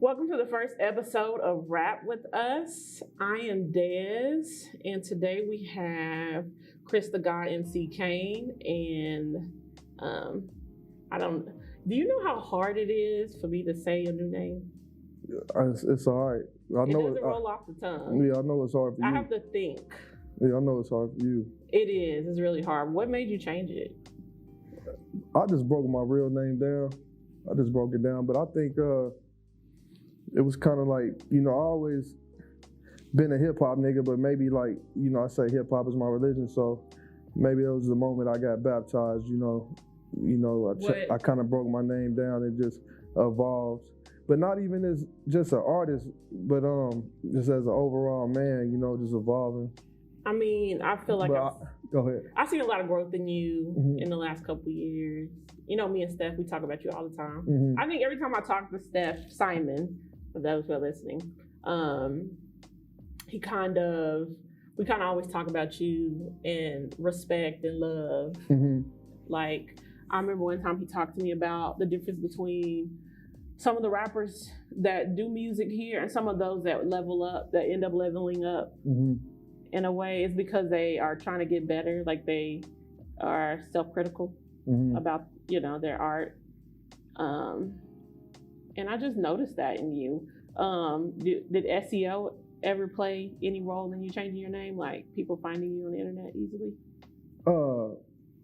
Welcome to the first episode of Rap with Us. I am Des, and today we have Chris the God MC Cain. And do you know how hard it is for me to say your new name? It's all right. It doesn't roll off the tongue. Yeah, I know it's hard for you. I have to think. Yeah, I know it's hard for you. It is. It's really hard. What made you change it? I just broke my real name down. I just broke it down, but I think it was kind of like, I always been a hip hop nigga, but maybe like, I say hip hop is my religion, so maybe it was the moment I got baptized. I kind of broke my name down and just evolved, but not even as just an artist, but just as an overall man, just evolving. I mean, I feel like go ahead. I've seen a lot of growth in you in the last couple of years. Me and Steph, we talk about you all the time. I think every time I talk to Steph Simon, for those who are listening, we kind of always talk about you and respect and love. Like, I remember one time he talked to me about the difference between some of the rappers that do music here and some of those that level up, that end up leveling up. In a way, it's because they are trying to get better. Like, they are self-critical about, their art. And I just noticed that in you. Did SEO ever play any role in you changing your name? Like, people finding you on the internet easily?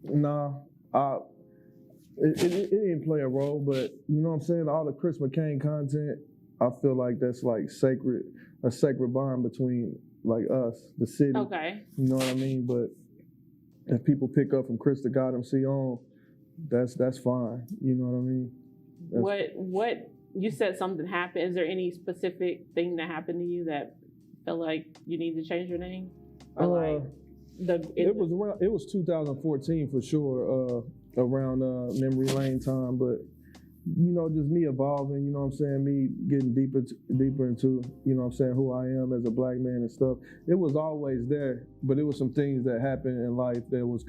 Nah. It didn't play a role, but you know what I'm saying? All the Chris McCain content, I feel like that's like a sacred bond between like us, the city. Okay. You know what I mean? But if people pick up from Chris the God MC on, that's fine. You know what I mean? What you said something happened. Is there any specific thing that happened to you that felt like you need to change your name? Or it was 2014 for sure, around memory lane time, but just me evolving, me getting deeper into, who I am as a black man and stuff. It was always there, but it was some things that happened in life that was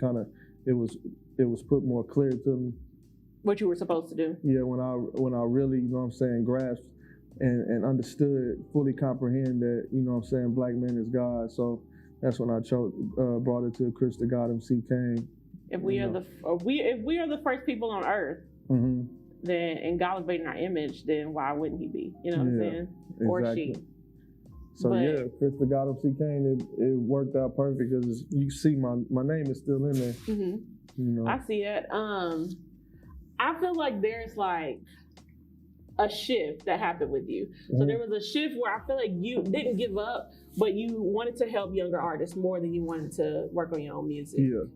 it was put more clear to me. What you were supposed to do? Yeah, when I really, grasped and understood, fully comprehend that, black man is God. So that's when I brought it to Chris the God MC Cain. If we are the first people on earth, then and God was made in our image, then why wouldn't he be? You know what I'm saying? Exactly. Or she. So Chris the God MC Cain, it worked out perfect because you see my name is still in there. I see it. I feel like there's like a shift that happened with you. So there was a shift where I feel like you didn't give up, but you wanted to help younger artists more than you wanted to work on your own music. Yeah.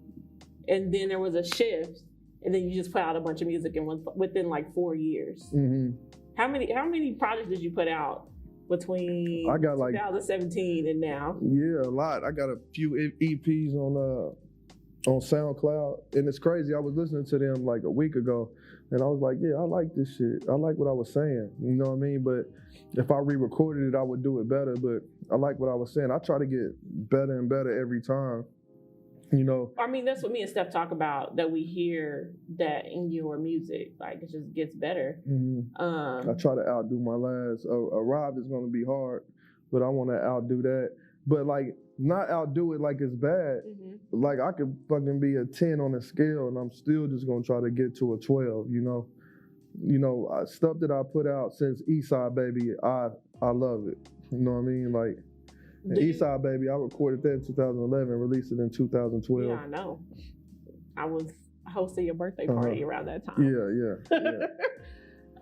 And then there was a shift, and then you just put out a bunch of music within like 4 years. How many projects did you put out between 2017 and now? Yeah, a lot. I got a few EPs on SoundCloud, and it's crazy. I was listening to them like a week ago, and I was like, yeah, I like this shit. I like what I was saying. You know what I mean? But if I re-recorded it, I would do it better. But I like what I was saying. I try to get better and better every time. I mean, that's what me and Steph talk about, that we hear that in your music, like it just gets better. I try to outdo my last. Arrive is going to be hard, but I want to outdo that. But like, not outdo it like it's bad. Like, I could fucking be a 10 on a scale, and I'm still just going to try to get to a 12. Stuff that I put out since Eastside Baby, I love it. You know what I mean? Like, Eastside Baby, I recorded that in 2011, released it in 2012. Yeah, I know. I was hosting your birthday party around that time. Yeah.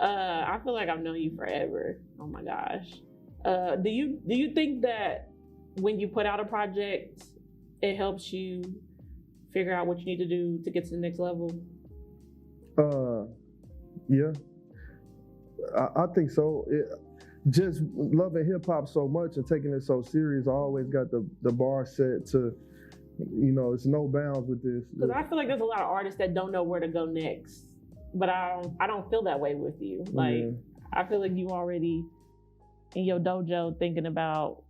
I feel like I've known you forever. Oh my gosh. Do you think that when you put out a project, it helps you figure out what you need to do to get to the next level? Yeah. I think so. Just loving hip hop so much and taking it so serious, I always got the bar set to, it's no bounds with this. Because I feel like there's a lot of artists that don't know where to go next, but I don't feel that way with you. Like, I feel like you already in your dojo thinking about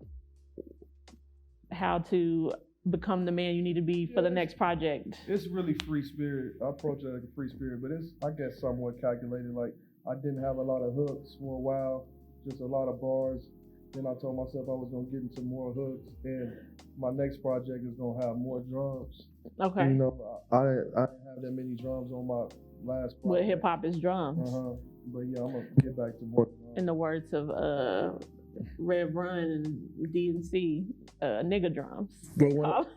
how to become the man you need to be for the next project. It's really free spirit. I approach it like a free spirit, but it's, I guess, somewhat calculated. Like, I didn't have a lot of hooks for a while. just a lot of bars. Then I told myself I was gonna get into more hooks, and my next project is gonna have more drums. Okay. You know, I didn't have that many drums on my last project. But hip hop is drums. But yeah, I'm gonna get back to more drums. In the words of Rev Run and DNC, nigga drums. But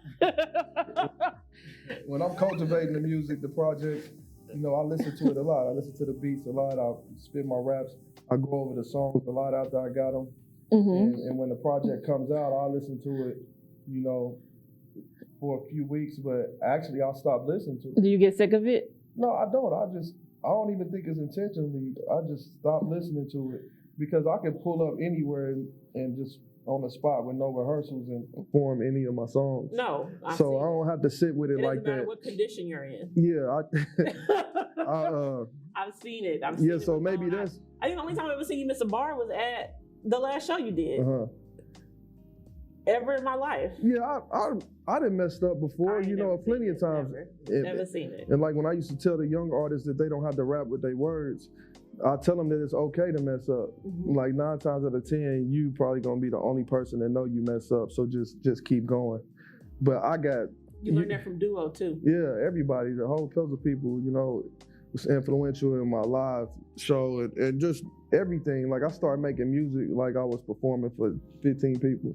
when I'm cultivating the music, the projects, you know, I listen to it a lot. I listen to the beats a lot. I spit my raps. I go over the songs a lot after I got them. And when the project comes out, I'll listen to it, you know, for a few weeks. But actually, I'll stop listening to it. Do you get sick of it? No, I don't. I don't even think it's intentionally. I just stop listening to it because I can pull up anywhere and just on the spot with no rehearsals and perform any of my songs. No. I don't have to sit with it like that. It doesn't matter what condition you're in. Yeah. I've seen it. So maybe that's... I think the only time I ever seen you miss a bar was at the last show you did. Ever in my life. Yeah, I done messed up before, you know, plenty of times. Never seen it. And like when I used to tell the young artists that they don't have to rap with their words, I tell them that it's okay to mess up. Like 9 times out of 10, you probably gonna be the only person that know you mess up. So just keep going. But you learned that from Duo too. Yeah, everybody, the whole puzzle people, you know, was influential in my live show and just everything. Like I started making music like I was performing for 15 people.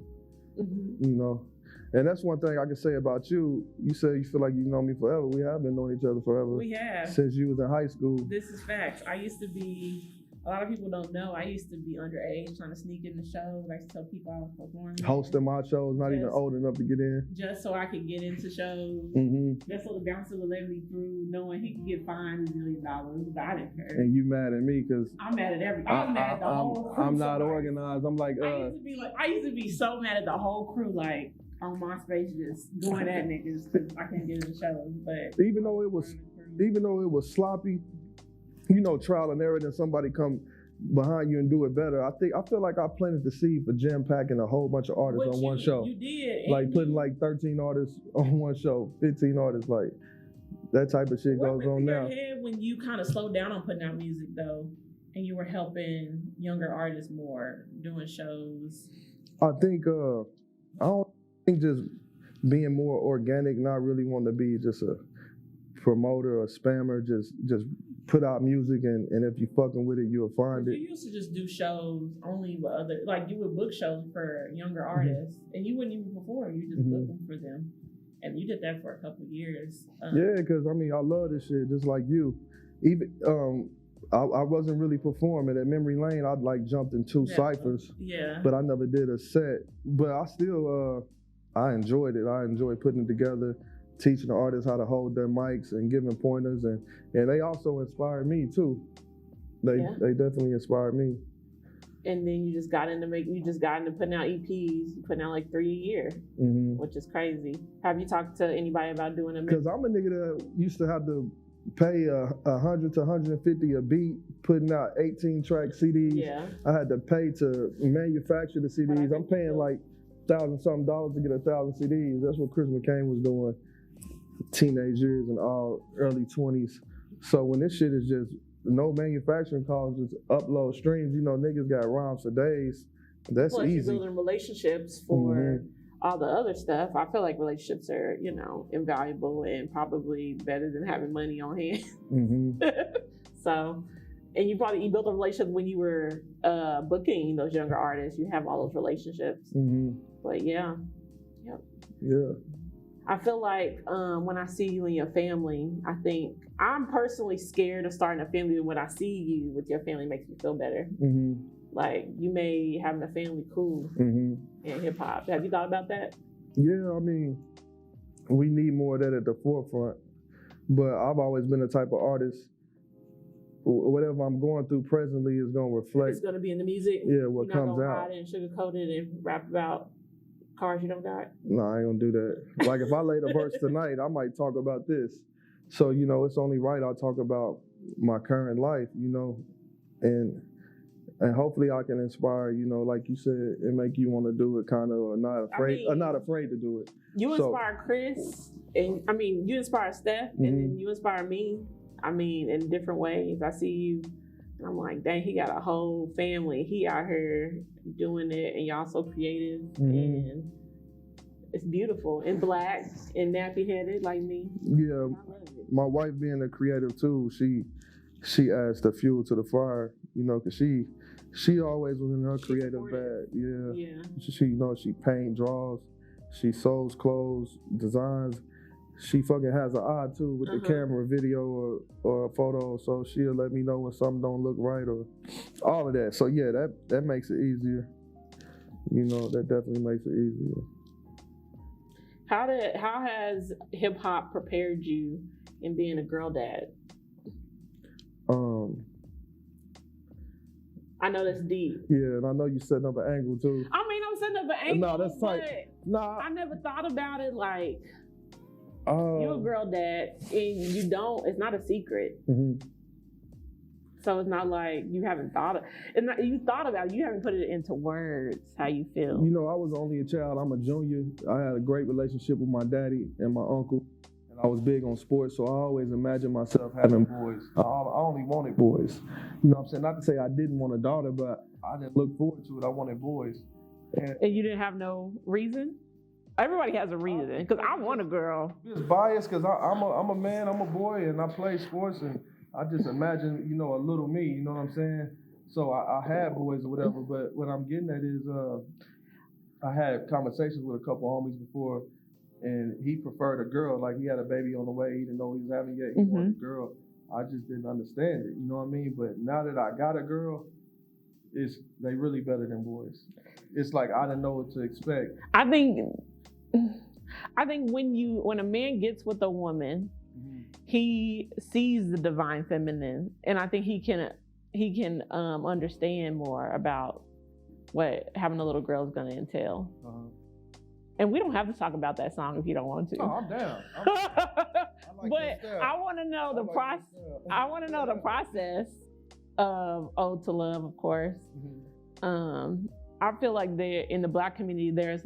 You know, and that's one thing I can say about you. You say you feel like you know me forever. We have been knowing each other forever. We have. Since you was in high school. This is facts. I used to be, a lot of people don't know, I used to be underage trying to sneak in the shows. I used to tell people I was performing. Hosting my shows, not even old enough to get in. Just so I could get into shows. Just so the bouncer would let me through, knowing he could get fined $1 million, but I didn't care. And you mad at me because I'm mad at everything. I'm mad at the whole crew. I'm not organized. I'm like, I used to be so mad at the whole crew, like on MySpace, just going at niggas because I couldn't get in the shows. But even though it was sloppy, you know, trial and error, then somebody come behind you and do it better. I feel like I planted the seed for jam packing a whole bunch of artists on one show. You did. Like putting like 13 artists on one show, 15 artists, like that type of shit goes on now. What went through your head when you kind of slowed down on putting out music though, and you were helping younger artists more, doing shows? I don't think just being more organic, not really wanting to be just a promoter or spammer, just put out music and if you fucking with it, you'll find it. You used to just do shows only with other, like you would book shows for younger artists and you wouldn't even perform, you just book them for them. And you did that for a couple of years. Yeah, because I mean, I love this shit just like you. Even I wasn't really performing at Memory Lane. I'd like jumped in 2 ciphers, but I never did a set. But I still, I enjoyed it. I enjoyed putting it together, teaching the artists how to hold their mics and giving pointers, and they also inspired me too. They definitely inspired me. And then you just got into putting out EPs, putting out like 3 a year, which is crazy. Have you talked to anybody about doing a? Because I'm a nigga that used to have to pay 100 to 150 a beat, putting out 18 track CDs. Yeah. I had to pay to manufacture the CDs. I'm paying like $1,000-something to get 1,000 CDs. That's what Chris McCain was doing. Teenage years and all early 20s. So when this shit is just no manufacturing costs, just upload streams, you know, niggas got rhymes for days. That's Plus, easy. You're building relationships for all the other stuff. I feel like relationships are, you know, invaluable and probably better than having money on hand. So, and you built a relationship when you were booking those younger artists. You have all those relationships. But yeah. I feel like when I see you and your family, I think I'm personally scared of starting a family, and when I see you with your family, it makes me feel better. Like you may having a family cool in hip hop. Have you thought about that? Yeah, I mean, we need more of that at the forefront. But I've always been the type of artist, whatever I'm going through presently is going to reflect. It's going to be in the music. Yeah, what comes out. You're not going to hide and sugarcoat it and rap about cars you don't got? No, I ain't gonna do that. Like if I laid a verse tonight, I might talk about this. So, you know, it's only right I talk about my current life, you know, and hopefully I can inspire, you know, like you said, and make you want to do it kind of, or not afraid to do it. You inspire Chris, and I mean, you inspire Steph, and then you inspire me. I mean, in different ways. I see you And I'm like, dang, he got a whole family. He out here doing it, and y'all so creative, and it's beautiful, and black, and nappy headed like me. Yeah, my wife being a creative too, she adds the fuel to the fire, you know, cause she always was in her creative bag. Yeah. She, you know, she paint, draws, she sews clothes, designs. She fucking has an eye too with the camera, video, or a photo. So she'll let me know when something don't look right or all of that. So yeah, that makes it easier. You know, that definitely makes it easier. How has hip hop prepared you in being a girl dad? I know that's deep. Yeah, and I know you setting up an angle too. I mean, I'm setting up an angle. No, that's tight. Nah, I never thought about it like you're a girl dad, and you don't. It's not a secret. So it's not like you haven't thought of it. You thought about it. You haven't put it into words how you feel. You know, I was only a child. I'm a junior. I had a great relationship with my daddy and my uncle. And I was big on sports, so I always imagined myself having boys. I only wanted boys. You know what I'm saying? Not to say I didn't want a daughter, but I didn't look forward to it. I wanted boys. And you didn't have no reason? Everybody has a reason, because I want a girl. Just biased, because I'm a man, I'm a boy, and I play sports, and I just imagine, you know, a little me, you know what I'm saying? So I had boys or whatever, but what I'm getting at is I had conversations with a couple homies before, and he preferred a girl. Like, he had a baby on the way. He didn't know he was having yet. He wanted a girl. I just didn't understand it, you know what I mean? But now that I got a girl, they really better than boys. It's like I didn't know what to expect. I think when a man gets with a woman, he sees the divine feminine, and I think he can understand more about what having a little girl is going to entail. And we don't have to talk about that song if you don't want to. Oh, I'm down. But I want to know the process. I want to know the process of Ode to Love, of course. I feel like in the Black community, there's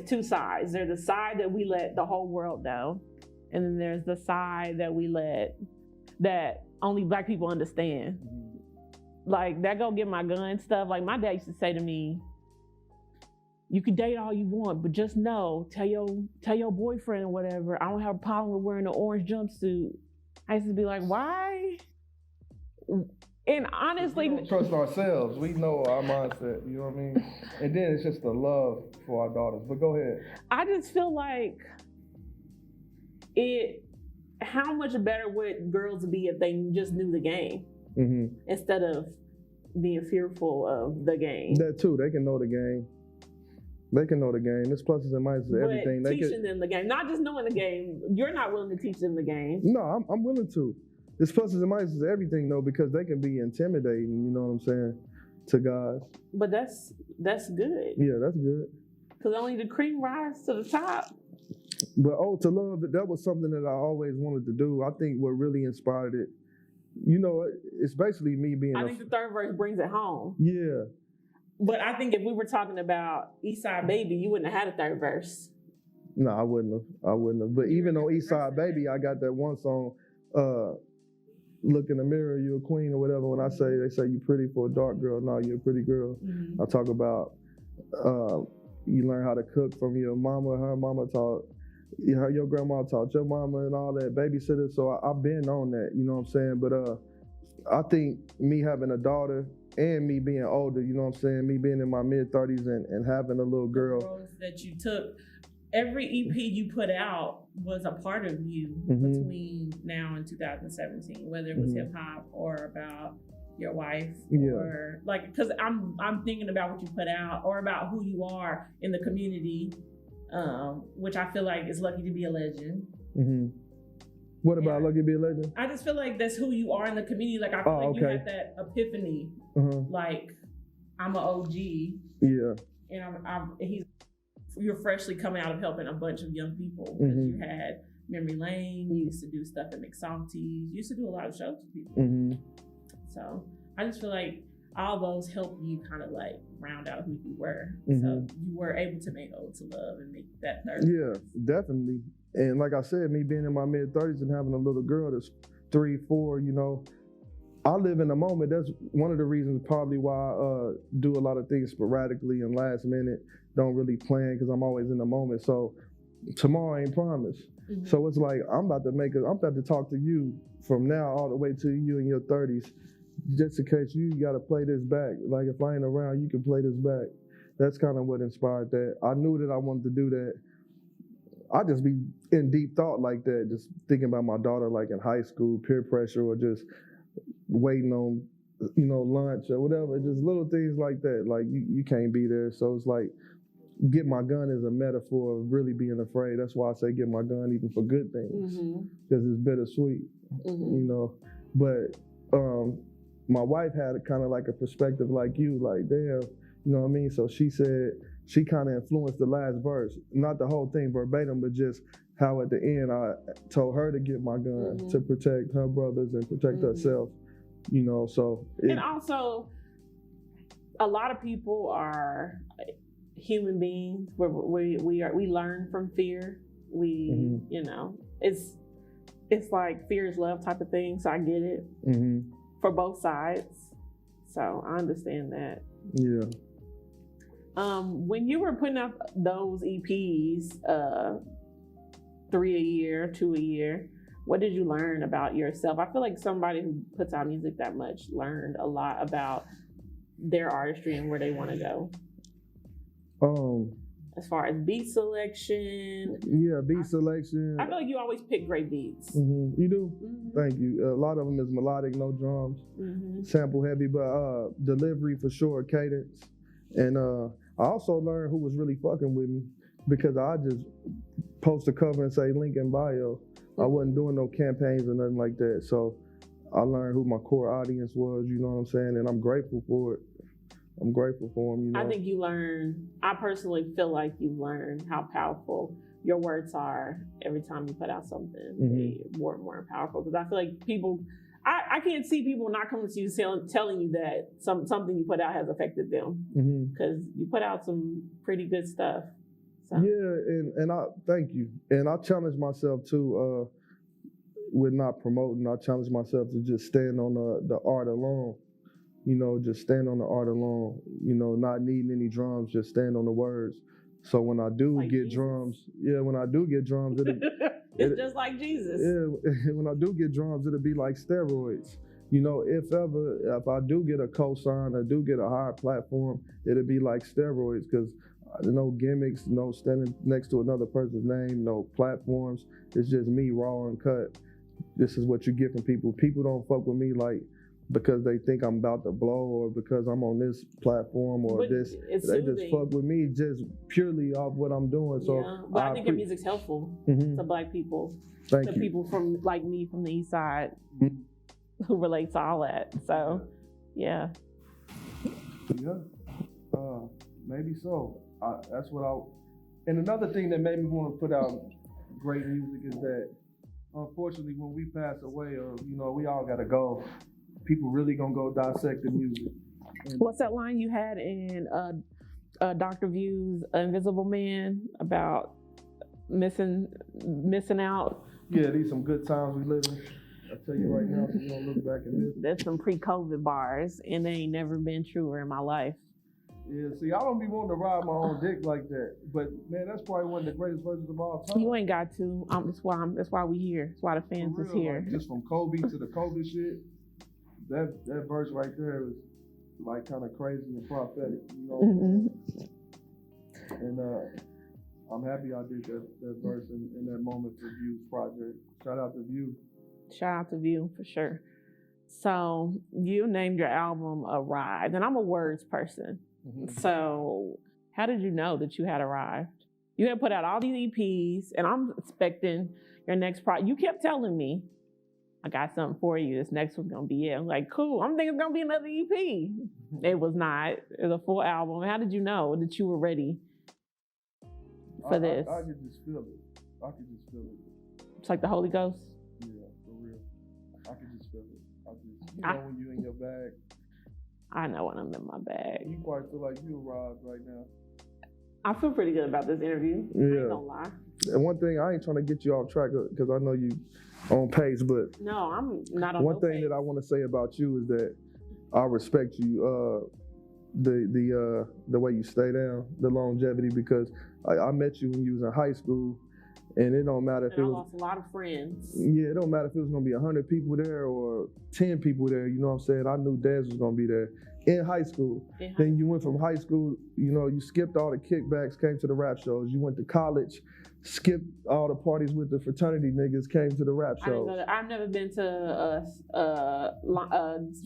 two sides. There's the side that we let the whole world know, and then there's the side that only Black people understand. Like that go get my gun stuff. Like my dad used to say to me, you can date all you want, but just know, tell your boyfriend or whatever, I don't have a problem with wearing an orange jumpsuit. I used to be like, why? And honestly, we don't trust ourselves. We know our mindset, you know what I mean? And then it's just the love for our daughters. But go ahead. I just feel like how much better would girls be if they just knew the game instead of being fearful of the game? That too, they can know the game. They can know the game. There's pluses and minuses to everything. Teaching them the game, not just knowing the game. You're not willing to teach them the game. No, I'm willing to. There's pluses and minuses to everything though, because they can be intimidating. You know what I'm saying? To guys. But that's good. Yeah, that's good. Because only the cream rises to the top. But Ode to Love, that was something that I always wanted to do. I think what really inspired it, you know, it's basically me being. I think the third verse brings it home. Yeah. But I think if we were talking about Eastside Baby, you wouldn't have had a third verse. No, I wouldn't have. But even on Eastside Baby, I got that one song, Look in the Mirror, You're a Queen or whatever. When they say you pretty for a dark girl, no, you're a pretty girl. I talk about you learn how to cook from your mama, her mama taught, your grandma taught your mama and all that, babysitter. So I've been on that, you know what I'm saying? But I think me having a daughter and me being older, you know what I'm saying? Me being in my mid-30s and having a little girl. The roads that you took, every EP you put out was a part of you between now and 2017, whether it was hip hop or about your wife or because I'm thinking about what you put out or about who you are in the community, which I feel like is lucky to be a legend. What about Lucky to Be a Legend? I just feel like that's who you are in the community. Like I feel like you had that epiphany. Like I'm an OG. Yeah. And you're freshly coming out of helping a bunch of young people. You had Memory Lane. You used to do stuff at McSalty's. You used to do a lot of shows with people. So I just feel like all those help you kind of like round out who you were. So you were able to make Ode to Love and make that third. Yeah, definitely. And like I said, me being in my mid-30s and having a little girl that's 3, 4, you know, I live in the moment. That's one of the reasons probably why I do a lot of things sporadically and last minute, don't really plan because I'm always in the moment. So tomorrow ain't promised. Mm-hmm. So it's like, I'm about to talk to you from now all the way to you in your 30s, just in case you got to play this back. Like if I ain't around, you can play this back. That's kind of what inspired that. I knew that I wanted to do that. I just be in deep thought like that, just thinking about my daughter like in high school, peer pressure, or just waiting on, lunch or whatever. Just little things like that. Like you can't be there. So it's like, get my gun is a metaphor of really being afraid. That's why I say get my gun even for good things, because it's bittersweet, But my wife had kind of like a perspective like you, like, damn, you know what I mean? So she said, she kind of influenced the last verse, not the whole thing verbatim, but just how at the end I told her to get my gun to protect her brothers and protect herself, so. And also, a lot of people are human beings. We learn from fear. It's like fear is love type of thing. So I get it for both sides. So I understand that. Yeah. When you were putting out those EPs, 3 a year, 2 a year, what did you learn about yourself? I feel like somebody who puts out music that much learned a lot about their artistry and where they want to go. As far as beat selection. Yeah, beat selection. I feel like you always pick great beats. You do? Thank you. A lot of them is melodic, no drums, sample heavy, but delivery for sure, cadence. And I also learned who was really fucking with me, because I just post a cover and say link in bio. I wasn't doing no campaigns or nothing like that. So I learned who my core audience was, you know what I'm saying? And I'm grateful for it. I'm grateful for them, I think I personally feel like you learn how powerful your words are every time you put out something. They're more and more powerful, because I feel like people, I can't see people not coming to you telling you that something you put out has affected them, because you put out some pretty good stuff. So. Yeah, and I thank you. And I challenge myself too with not promoting. I challenge myself to just stand on the art alone. Just stand on the art alone. Not needing any drums, just stand on the words. So when I do get drums, it's just like Jesus. Yeah, when I do get drums, it'll be like steroids. If I do get a cosign or do get a higher platform, it'll be like steroids, because no gimmicks, no standing next to another person's name, no platforms. It's just me raw and cut. This is what you get from people. People don't fuck with me like because they think I'm about to blow, or because I'm on this platform, or this. They just fuck with me just purely off what I'm doing. So, but I think your music's helpful to Black people, to people from like me from the East Side who relate to all that. So, yeah. Maybe so. That's what I. And another thing that made me want to put out great music is that, unfortunately, when we pass away, or we all gotta go. People really gonna go dissect the music. What's that line you had in Dr. View's Invisible Man about missing out? Yeah, these some good times we live in. I tell you right now, if you don't look back at this. There's some pre-COVID bars, and they ain't never been truer in my life. Yeah, see, I don't be wanting to ride my own dick like that, but man, that's probably one of the greatest versions of all time. You ain't got to. That's why we here. That's why the fans is here. Like, just from Kobe to the Kobe shit. That verse right there is like kind of crazy and prophetic, And I'm happy I did that verse in that moment for View's project. Shout out to View. Shout out to View for sure. So you named your album Arrived, and I'm a words person. So how did you know that you had arrived? You had put out all these EPs, and I'm expecting your next project. You kept telling me, I got something for you. This next one's gonna be it. I'm like, cool. I'm thinking it's gonna be another EP. It was not. It was a full album. How did you know that you were ready for this? I could just feel it. It's like the Holy Ghost. Yeah, for real. I could just feel it. When you're in your bag. I know when I'm in my bag. You probably feel like you arrived right now. I feel pretty good about this interview. Yeah. I ain't gonna lie. And one thing, I ain't trying to get you off track, because I know you on pace, but no, I'm not on one no thing pace. that I want to say about you is that I respect you, the way you stay down, the longevity, because I met you when you was in high school, and it don't matter if And it I was. lost a lot of friends. Yeah, it don't matter if it was gonna be 100 people there or 10 people there. You know what I'm saying? I knew Des was gonna be there in high school. Then you went from high school, you skipped all the kickbacks, came to the rap shows. You went to college, skipped all the parties with the fraternity niggas, came to the rap shows. I've never been to a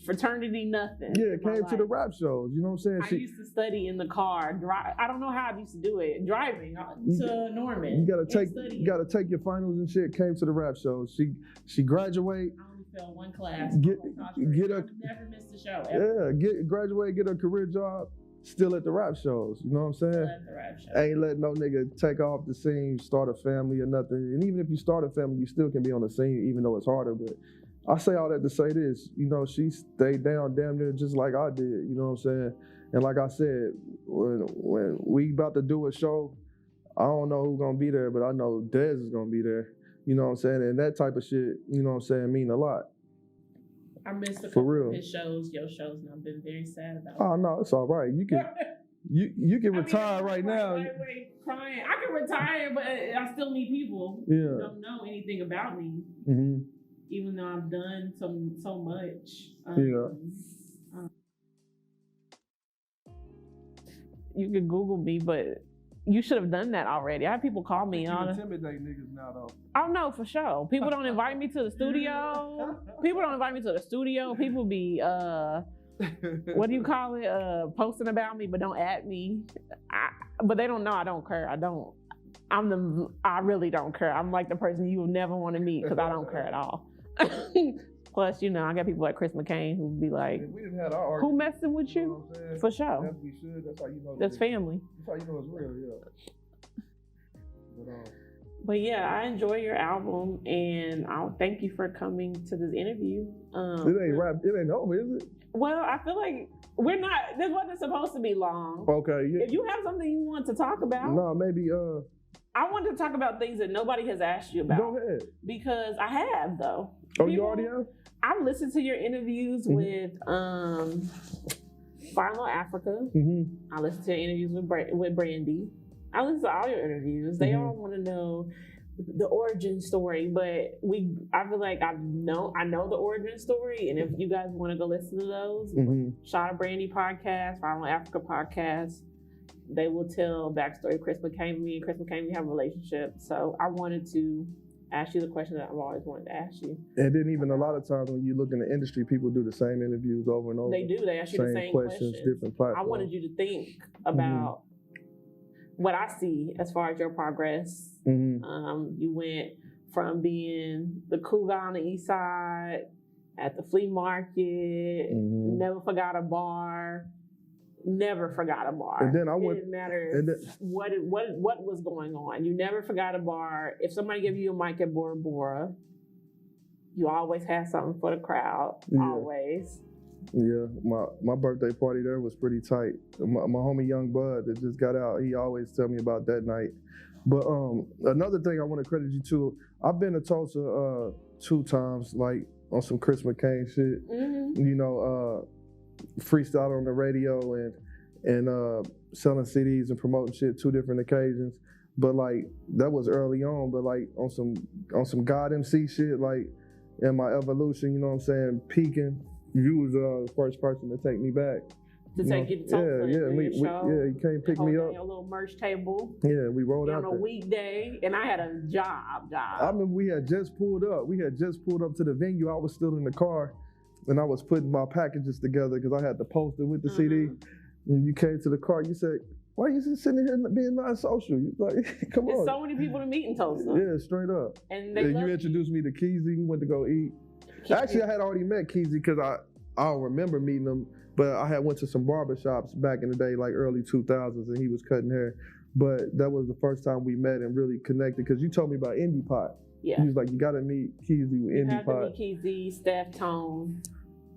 fraternity, nothing. Yeah, came to the rap shows. You know what I'm saying? I used to study in the car. I don't know how I used to do it. Driving to Norman. You gotta take your finals and shit. Came to the rap shows. She graduate. I only failed one class. I've never missed a show. Ever. Yeah, graduate, get a career job. Still at the rap shows, you know what I'm saying? Still at the rap shows. Ain't letting no nigga take off the scene, start a family or nothing. And even if you start a family, you still can be on the scene, even though it's harder. But I say all that to say this, she stayed down damn near just like I did, you know what I'm saying? And like I said, when we about to do a show, I don't know who's gonna be there, but I know Dez is gonna be there, you know what I'm saying? And that type of shit, you know what I'm saying, mean a lot. I missed a couple of his shows, your shows, and I've been very sad about it. Oh no, it's all right. You can retire right now. Crying. I can retire, but I still need people who don't know anything about me. Mm-hmm. Even though I've done so much. You can Google me, but you should have done that already. I have people call me. You intimidate niggas now, though. Oh, no, for sure. People don't invite me to the studio. People be, what do you call it? Posting about me, but don't at me. But they don't know I don't care. I really don't care. I'm like the person you will never want to meet because I don't care at all. Plus, I got people like Chris McCain who be like, we didn't have our who messing with you? For sure. That's we should. That's how you know. That's family. That's how you know it's real, yeah. But yeah, I enjoy your album, and I'll thank you for coming to this interview. It ain't over, is it? Well, I feel like this wasn't supposed to be long. Okay. Yeah. If you have something you want to talk about. No, maybe, I want to talk about things that nobody has asked you about. Go ahead. Because I have, though. Oh, you already have? I've listened to your interviews with Philo Africa. Mm-hmm. I listened to your interviews with Brandy. I listen to all your interviews. They all want to know the origin story, but I feel like I know the origin story, and if you guys want to go listen to those, Shot of Brandy podcast, Philo Africa podcast, they will tell backstory of Chris McCain. Me and Chris McCain have a relationship, so I wanted to ask you the question that I've always wanted to ask you. And then even a lot of times when you look in the industry, people do the same interviews over and over. They do. They ask you the same questions. Different platforms. I wanted you to think about what I see as far as your progress. You went from being the cool guy on the east side, at the flea market, never forgot a bar. And then it didn't matter what was going on. You never forgot a bar. If somebody gave you a mic at Bora Bora, you always had something for the crowd. Always. Yeah, my birthday party there was pretty tight. My homie Young Bud that just got out, he always tell me about that night. But another thing I want to credit you to, I've been to Tulsa 2 times, like on some Chris McCain shit. Freestyle on the radio and selling CDs and promoting shit 2 different occasions. But like that was early on. But like on some God MC shit, like in my evolution, you know what I'm saying, peaking. You was the first person to take me back. To take you to Tulsa. You came pick me up. A little merch table. Yeah, we rolled out on a weekday, and I had a job. I remember we had just pulled up. To the venue. I was still in the car, and I was putting my packages together because I had the poster with the CD. And you came to the car. You said, "Why are you just sitting here being non-social?" You like, come on. There's so many people to meet in Tulsa. Yeah, straight up. And you introduced me to Keezy. We went to go eat. Actually, I had already met Keezy because I don't remember meeting him, but I had went to some barbershops back in the day, like early 2000s, and he was cutting hair. But that was the first time we met and really connected because you told me about Indie Pot. Yeah. He was like, you got to meet Keezy with Indie Pot. You have to meet Keezy, Steph Tone.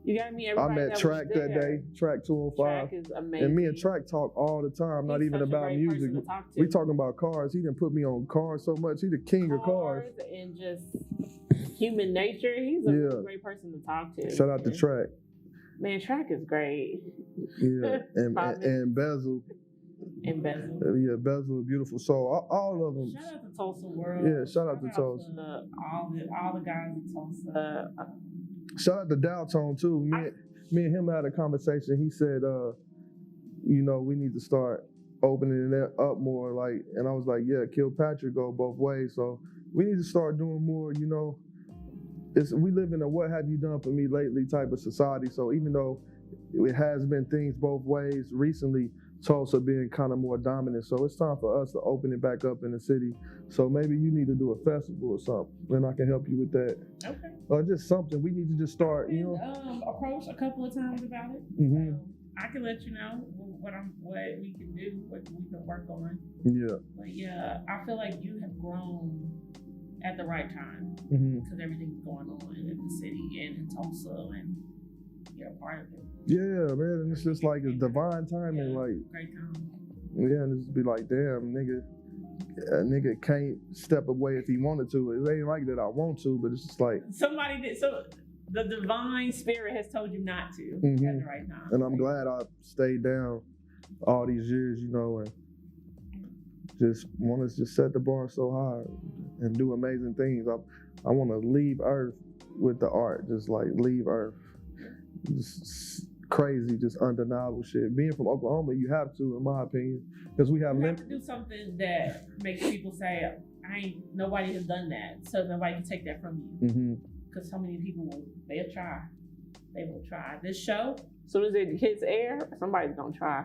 You got me. I Everybody met that Track was there. that day, Track 205. Track is amazing. And me and Track talk all the time, not He's even such a about great music. person to talk to. We talking about cars. He didn't put me on cars so much. He the king of cars. And just human nature. He's a really great person to talk to. Shout out to Track. Man, Track is great. Yeah, and Bezel. And Bezel. Yeah, Bezel, a beautiful soul. All of them. Shout out to Tulsa World. Yeah, shout out to Tulsa. All the guys in Tulsa. Shout out to Daltone too. Me and him had a conversation. He said, you know, we need to start opening it up more. Like, and I was like, yeah, Kilpatrick go both ways. So we need to start doing more. You know, we live in a what have you done for me lately type of society. So even though it has been things both ways recently, Tulsa being kind of more dominant. So it's time for us to open it back up in the city. So maybe you need to do a festival or something, and I can help you with that. Okay. Or just something. We need to just start, you know. Approached a couple of times about it. Mm-hmm. So I can let you know what we can do, what we can work on. Yeah. But yeah, I feel like you have grown at the right time because everything's going on in the city and in Tulsa, and you're a part of it. Yeah, man, and it's just like a divine timing, like great time. Yeah, and just be like, damn, a nigga can't step away if he wanted to. It ain't like that I want to, but it's just like somebody did. So the divine spirit has told you not to at the right time. And I'm glad I stayed down all these years, you know, and just want to just set the bar so high and do amazing things. I want to leave Earth with the art, just like leave Earth. Just crazy, just undeniable shit. Being from Oklahoma, you have to, in my opinion, because we have to do something that makes people say, nobody has done that, so nobody can take that from you. Because so many people they'll try. They will try. This show, as soon as it hits air, somebody's gonna try.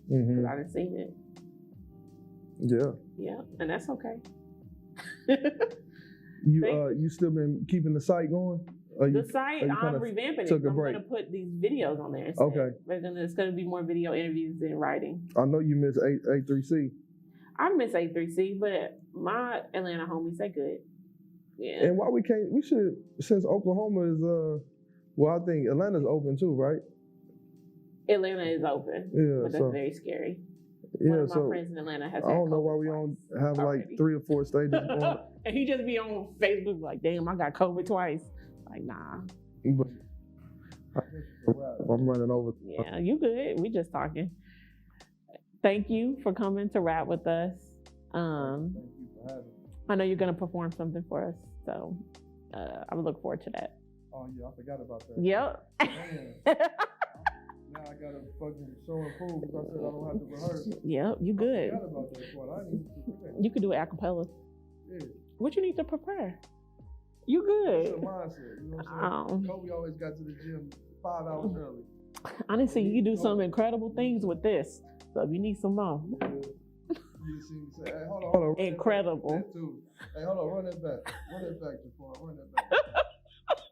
Because I done seen it. Yeah. Yeah, and that's okay. You still been keeping the site going? The site, I'm revamping it. I'm going to put these videos on there instead. Okay. It's going to be more video interviews than writing. I know you miss A3C. I miss A3C, but my Atlanta homies, they good. Yeah. And why we should, since Oklahoma is, I think Atlanta's open too, right? Atlanta is open. Yeah. But that's very scary. Yeah, one of my friends in Atlanta has I don't know why we don't have like 3 or 4 stages going. And he just be on Facebook like, damn, I got COVID twice. Like, nah. But I'm running over. Yeah, you good. We just talking. Thank you for coming to rap with us. Thank you for having me. I know you're going to perform something for us, so I would look forward to that. Oh, yeah, I forgot about that. Yep. Now I got to fucking show and prove because I said I don't have to rehearse. Yep, you good. I forgot about that part. I didn't even prepare. You could do it a cappella. Yeah. What you need to prepare? You good. It's a mindset, you know what I'm saying? Kobe always got to the gym 5 hours early. Honestly, you can do some incredible things with this. So if you need some more. Yeah. You see me say, hey, hold on. Incredible. Hey, hold on, run that back. Run that back, Jafar. Run that back.